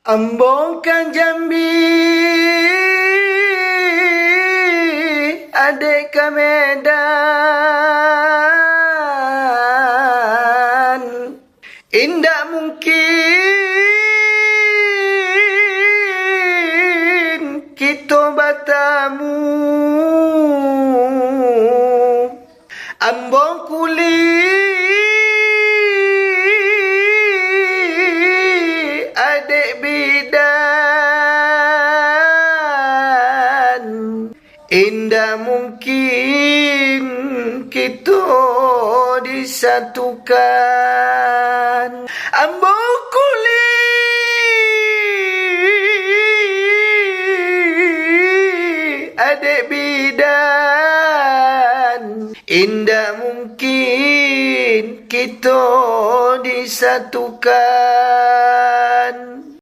Ambongkan Jambi, adik ke Medan. Indah mungkin kita bertemu. Ambong kulit adik bidan. Indah mungkin kita disatukan. Ambong kulit adik bidan. Indah mungkin kita disatukan.